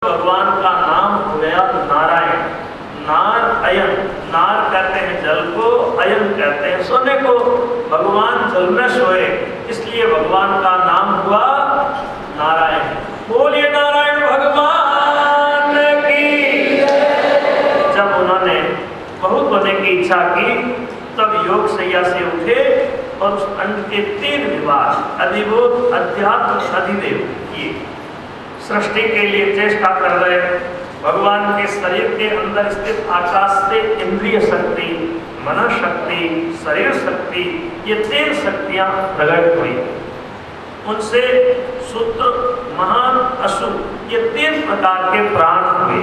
भगवान का नाम हो गया नारायण। नार अयन, नार कहते हैं जल को, अयन कहते हैं सोने को। भगवान जल में सोए, इसलिए भगवान का नाम हुआ नारायण। बोलिए नारायण भगवान की। जब उन्होंने बहुत होने की इच्छा की तब योग शैया से उठे और उस अंड के 3 विभाग अधिभूत, अध्यात्म, अधिदेव किए। सृष्टि के लिए चेष्टा कर रहे। भगवान के शरीर के अंदर स्थित आकाश से इंद्रिय शक्ति, मन शक्ति, शरीर शक्ति, ये 3 शक्तियां प्रकट हुई। उनसे सूत्र, महान, अशुभ, ये 3 प्रकार के प्राण हुए।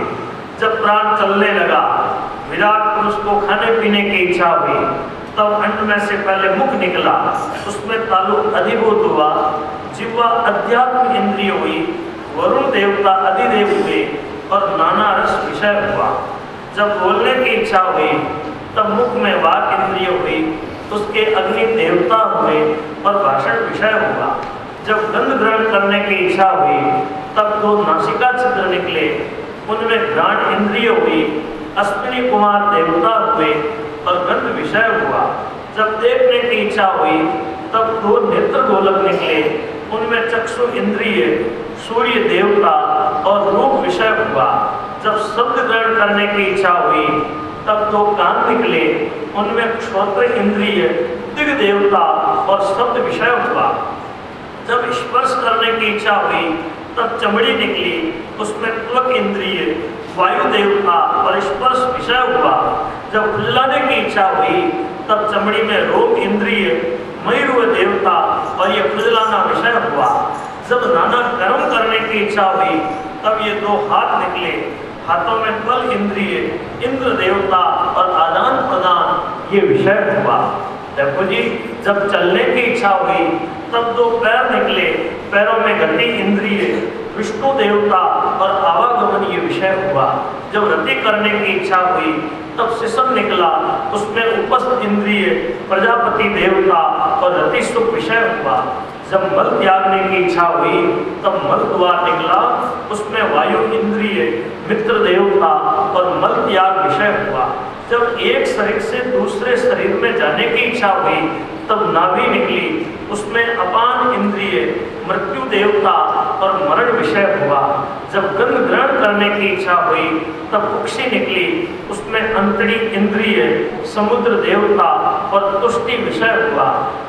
जब प्राण चलने लगा, विराट पुरुष को खाने पीने की इच्छा हुई, तब अंड में से पहले मुख निकला, उसमें तालु अधिभूत हुआ, जिह्वा अध्यात्म इंद्रिय हुई, वरुण देवता अधिदेव हुए और नाना रस विषय हुआ। जब बोलने की इच्छा हुई तब मुख में वाक इंद्रिय हुई, उसके अग्नि देवता हुए और भाषण विषय हुआ। जब गंध ग्रहण करने की इच्छा हुई तब 2 नासिका छिद्र निकले, उनमें घ्राण इंद्रिय हुई, अश्विनी कुमार देवता हुए और गंध विषय हुआ। जब देखने की इच्छा हुई तब 2 नेत्र गोलक निकले, उनमें चक्षु इंद्रिय, सूर्य देवता और रूप विषय हुआ। जब शब्द ग्रहण करने की इच्छा हुई तब 2 कान निकले, उनमें श्रोत्र इंद्रिय, दिग देवता और शब्द विषय हुआ। जब स्पर्श करने की इच्छा हुई तब चमड़ी निकली, उसमें त्वक इंद्रिय, वायु देवता और स्पर्श विषय हुआ। जब खुजलाने की इच्छा हुई तब चमड़ी में रोग इंद्रिय, मयूर देवता और ये खुजलाना विषय हुआ। जब नाना कर्म करने की इच्छा हुई तब ये 2 हाथ निकले, हाथों में बल इंद्रिय, इंद्र देवता और आदान प्रदान ये विषय हुआ। देखो जी, जब चलने की इच्छा हुई तब 2 पैर निकले, पैरों में गति इंद्रिय, विष्णु देवता और आवागमन ये विषय हुआ। जब रति करने की इच्छा हुई तब सिसम निकला, उसमें उपस्थ इंद्रिय, प्रजापति देवता और रति सुख विषय हुआ। जब मल त्यागने की इच्छा हुई तब मल द्वार निकला, उसमें वायु इंद्रिय, मित्र देवता और मल त्याग विषय हुआ। जब एक शरीर से दूसरे शरीर में जाने की इच्छा हुई तब नाभि निकली, उसमें अपान इंद्रिय, मृत्यु देवता और मरण विषय हुआ। जब गंध ग्रहण करने की इच्छा हुई तब कुक्षी निकली, उसमें अंतड़ी इंद्रिय, समुद्र देवता और तुष्टि विषय हुआ।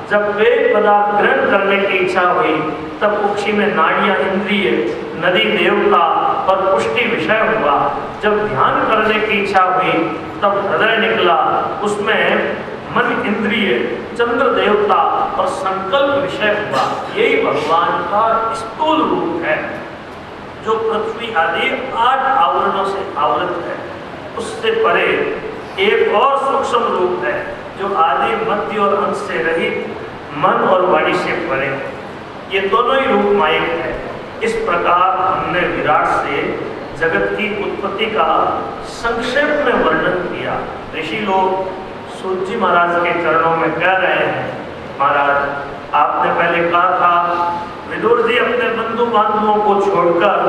जब पेय पदार्थ ग्रहण करने की इच्छा हुई तब कुक्षी में नाड़ियां इंद्रिय, नदी देवता और पुष्टि विषय हुआ। जब ध्यान करने की इच्छा हुई तब हृदय निकला, उसमें मन इंद्रिय, चंद्र देवता और संकल्प विषय हुआ। यही भगवान का स्थूल रूप है जो पृथ्वी आदि 8 आवरणों से आवृत है। उससे परे एक और सूक्ष्म रूप है जो आदि, मध्य और अंत से रहित, मन और वाणी से परे। ये दोनों ही रूप मायक है। इस प्रकार हमने विराट से जगत की उत्पत्ति का संक्षेप में वर्णन किया। ऋषि लोग सूत जी महाराज के चरणों में कह रहे हैं, महाराज आपने पहले कहा था विदुर जी अपने बंधु बांधवों को छोड़कर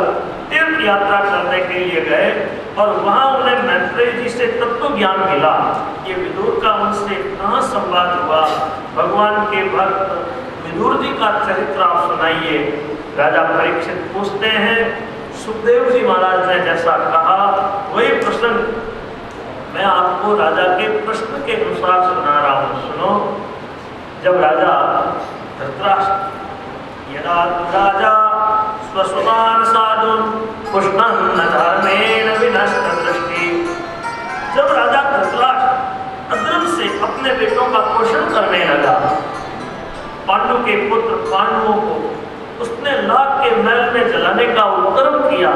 तीर्थ यात्रा करने के लिए गए और वहां उन्हें मैत्रेय जी से तत्व ज्ञान मिला। ये विदुर का उनसे कहाँ संवाद हुआ? भगवान के भक्त विदुर जी का चरित्र आप सुनाइए। राजा परीक्षित पूछते हैं, सुखदेव जी महाराज ने जैसा कहा वही प्रश्न मैं आपको राजा के प्रश्न के अनुसार सुना रहा हूँ, सुनो। जब राजा धृतराष्ट्र, यदा राजा स्वसुतान् साधून् पुष्णन् न धर्मेण विनष्ट दृष्टि। जब राजा धृतराष्ट्र अधर्म से अपने बेटों का पोषण करने लगा, पांडु के पुत्र पांडवों को उसने लाख के महल में जलाने का उपक्रम किया।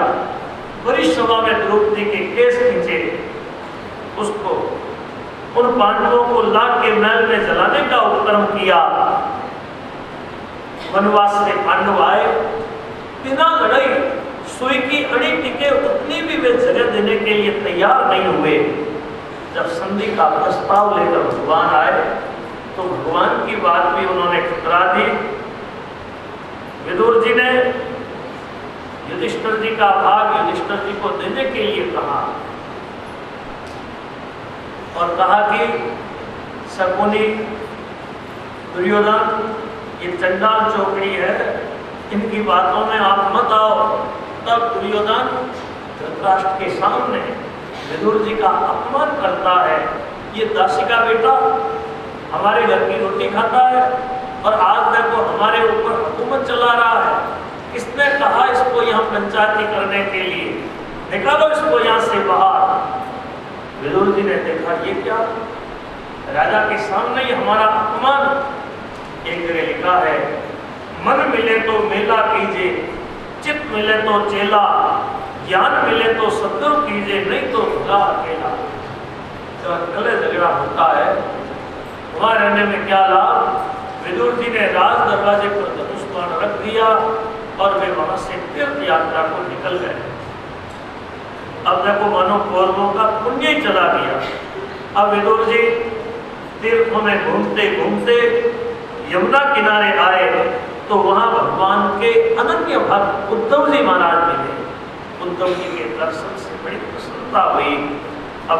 बड़ी सभा में द्रौपदी के केस खींचे, उसको उन पांडवों को लाख के महल में जलाने का उपक्रम किया। वनवास से पांडव आए, बिना लड़ाई सुई की अड़ी टिके उतनी भी वे जगह देने के लिए तैयार नहीं हुए। जब संधि का प्रस्ताव लेकर भगवान आए तो भगवान की बात भी उन्होंने ठुकरा दी। विदुर जी ने युधिष्ठिर जी का भाग युधिष्ठिर जी को देने के लिए कहा और कहा कि शकुनी, दुर्योधन, ये चंडाल चौकड़ी है, इनकी बातों में आप मत आओ। तब दुर्योधन धृतराष्ट्र के सामने विदुर जी का अपमान करता है। ये दासी का बेटा हमारे घर की रोटी खाता है और आज देखो हमारे ऊपर हुकूमत चला रहा है। किसने कहा इसको यहाँ पंचायती करने के लिए? निकालो इसको यहाँ से बाहर। विदुर जी ने देखा ये क्या, राजा के सामने ही हमारा अपमान। एक जगह लिखा है, मन मिले तो मेला कीजिए, चित्त मिले तो चेला, ज्ञान मिले तो सद्गुरु कीजिए, नहीं तो भला अकेला। जब अकेले झगड़ा होता है वहां रहने में क्या लाभ? विदुर जी ने राज दरवाजे पर धनुष बाण रख दिया और वे वहां से तीर्थ यात्रा को निकल गए। अब देखो मानो कौरवों का पुण्य ही चला गया। अब विदुर जी तीर्थों में घूमते घूमते यमुना किनारे आए तो वहां भगवान के अनन्य भक्त उद्धव जी महाराज मिले। उद्धव जी के दर्शन से बड़ी प्रसन्नता हुई। अब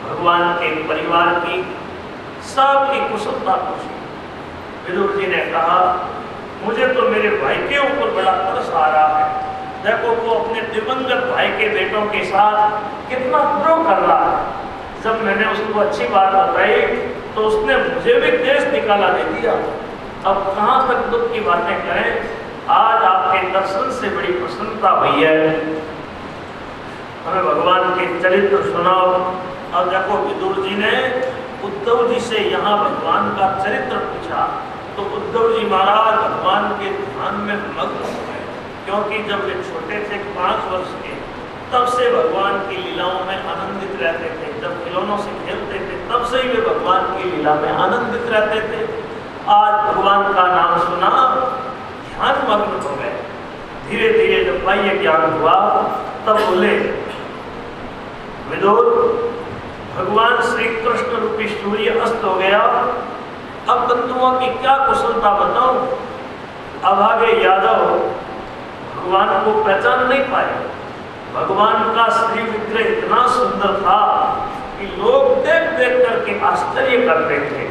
भगवान के परिवार की सबकी कुशलता पूछी। विदुर जी ने कहा, मुझे तो मेरे भाई के ऊपर बड़ा तरस आ रहा है। देखो वो अपने दिवंगत भाई के बेटों के साथ कितना द्रोह कर रहा है। जब मैंने उसको अच्छी बात बताई तो उसने मुझे भी देश निकाला दे दिया। अब कहाँ तक दुख की बातें करें? आज आपके दर्शन से बड़ी प्रसन्नता हुई है, हमें भगवान के चरित्र सुनाओ। और देखो विदुर जी ने उद्धव जी से यहाँ भगवान का चरित्र पूछा तो उद्धव जी महाराज भगवान के ध्यान में मग्न हो गए। क्योंकि जब वे छोटे थे 5 वर्ष के, तब से भगवान की लीलाओं में आनंदित रहते थे। जब खिलौनों से खेलते थे तब से ही वे भगवान की लीला में आनंदित रहते थे। आज भगवान का नाम सुना, ध्यान मग्न हो गए। धीरे धीरे जब बाह्य ज्ञान हुआ तब बोले, विदुर, भगवान श्री कृष्ण रूपी सूर्य अस्त हो गया, अब बंधुओं की क्या कुशलता बताऊं? अभागे यादव भगवान को पहचान नहीं पाए। भगवान का श्री विग्रह इतना सुंदर था कि लोग देख देख करके आश्चर्य करते थे।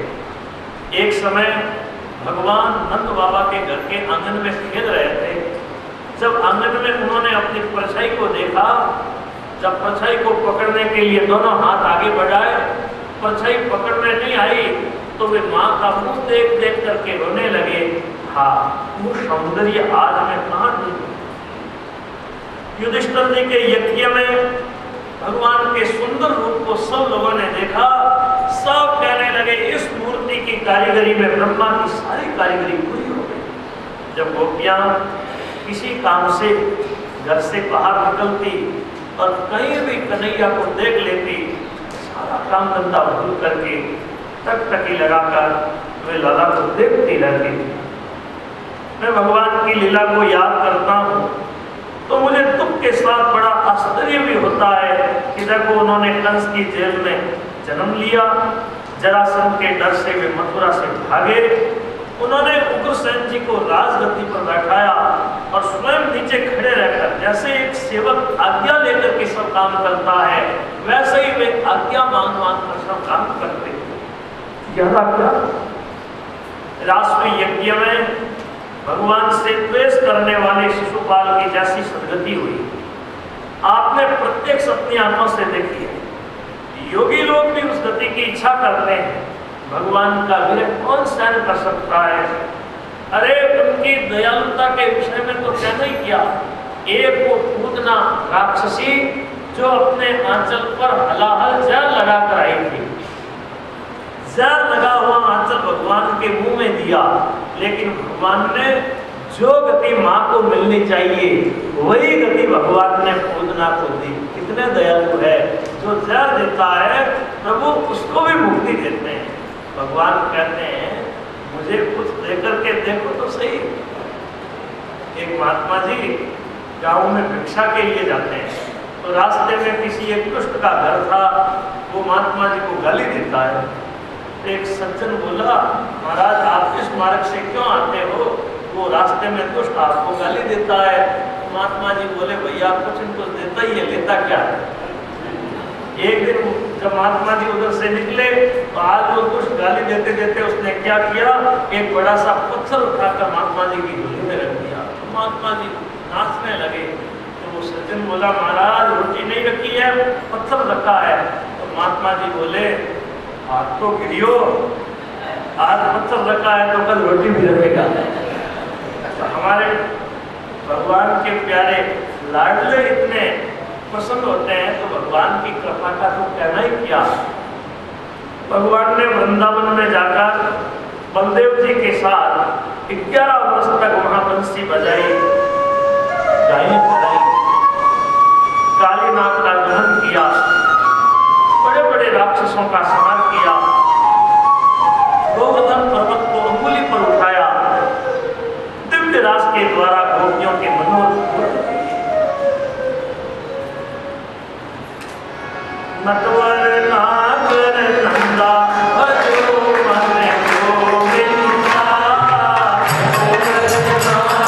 एक समय भगवान नंद बाबा के घर के आंगन में खेल रहे थे। जब आंगन में उन्होंने अपनी परछाई को देखा, जब परछाई को पकड़ने के लिए दोनों हाथ आगे बढ़ाए, परछाई पकड़ने नहीं आई तो वे माँ का मुंह देख देख करके रोने लगे। हाँ, वो सौंदर्य आज मैं कहाँ ढूंढूं? युधिष्ठिर जी के यज्ञ में भगवान के सुंदर रूप को सब लोगों ने देखा। सब कहने लगे इस मूर्ति की कारीगरी में ब्रह्मा की सारी कारीगरी पूरी हो गई। जब गोपियां किसी काम से घर से बाहर निकलती और कहीं भी कन्हैया को देख लेती, सारा काम धंधा भूल करके टकटकी लगाकर वे लाला को देखती रहती थी। मैं भगवान की लीला को याद करता हूँ तो मुझे दुख के साथ बड़ा आश्चर्य भी होता है कि देखो उन्होंने कंस की जेल में जन्म लिया, जरासंध के डर से वे मथुरा से भागे। उन्होंने उग्रसेन जी को राजगद्दी पर बैठाया और स्वयं नीचे खड़े रहकर, जैसे एक सेवक आज्ञा लेकर के सब काम करता है, वैसे ही वे आज्ञा मांग मांग कर सब काम करते। ज्यादा क्या, राष्ट्रीय यज्ञ में भगवान से द्वेष करने वाले शिशुपाल की जैसी सदगति हुई आपने प्रत्यक्ष अपनी आंखों से देखी है। योगी लोग भी उस गति की इच्छा करते हैं। भगवान का विरह कौन सहन कर सकता है? अरे उनकी दयालुता के विषय में तो कहना ही क्या। एक वो पूतना राक्षसी जो अपने आंचल पर हलाहल जल लगा कर आई थी, जल लगा हुआ आंचल भगवान के मुंह में दिया, लेकिन भगवान ने जो गति माँ को मिलनी चाहिए वही गति भगवान ने पूतना को दी। कितने दयालु है, जो जल देता है प्रभु उसको भी मुक्ति देते हैं। भगवान कहते हैं मुझे कुछ देकर के देखो तो सही। एक महात्मा जी गांव में भिक्षा के लिए जाते हैं तो रास्ते में किसी एक दुष्ट का घर था, वो महात्मा जी को गाली देता है। एक सज्जन बोला, महाराज आप इस मार्ग से क्यों आते हो? वो रास्ते में दुष्ट आपको गाली देता है। महात्मा जी बोले भैया कुछ इनको देता ही है, लेता क्या है। एक दिन जब महात्मा जी उधर से निकले तो आज वो कुछ गाली देते देते उसने क्या किया, एक बड़ा सा पत्थर उठाकर महात्मा जी की झोली में रख दिया। तो महात्मा जी नाचने लगे। तो वो सज्जन बोला महाराज रोटी नहीं रखी है, पत्थर रखा है। तो महात्मा जी बोले आज तो गिरियो, आज पत्थर रखा है तो कल रोटी भी रखेगा। तो हमारे भगवान के प्यारे लाडले इतने प्रसन्न होते हैं तो भगवान की कृपा का तो कहना ही क्या। भगवान ने वृंदावन में जाकर बलदेव जी के साथ 11 वर्ष तक वहां बंसी बजाई, गायें चराई, कालीनाथ का दहन किया, बड़े बड़े राक्षसों का संहार किया, गोवर्धन पर्वत को अंगुली पर उठाया, दिव्य रास के द्वारा गोपियों के मनोरथ नटवर नागर नंदा भजो मन गोविंदा, नटवर नागर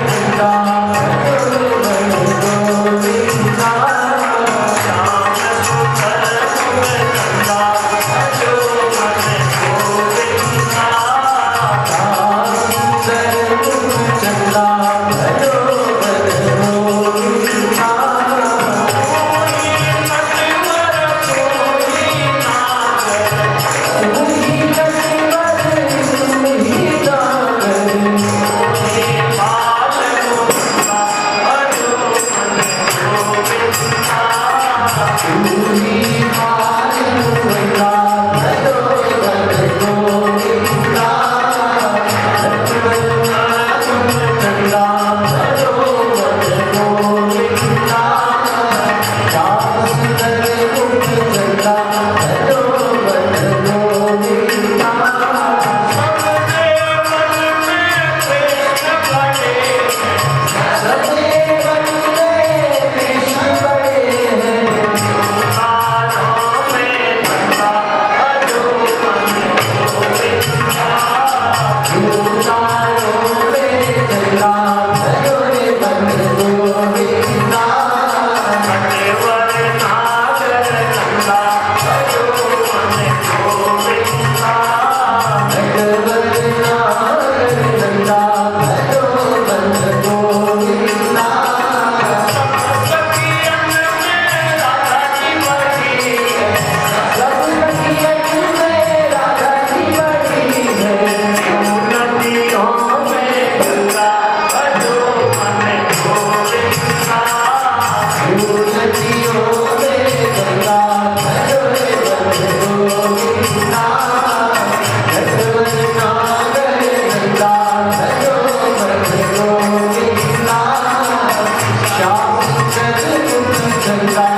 नंदा भजो मन गोविंदा, श्याम सुंदर नंदा भजो मन गोविंदा, श्याम सुंदर चंदा भजो मन गोविंदा। Chanda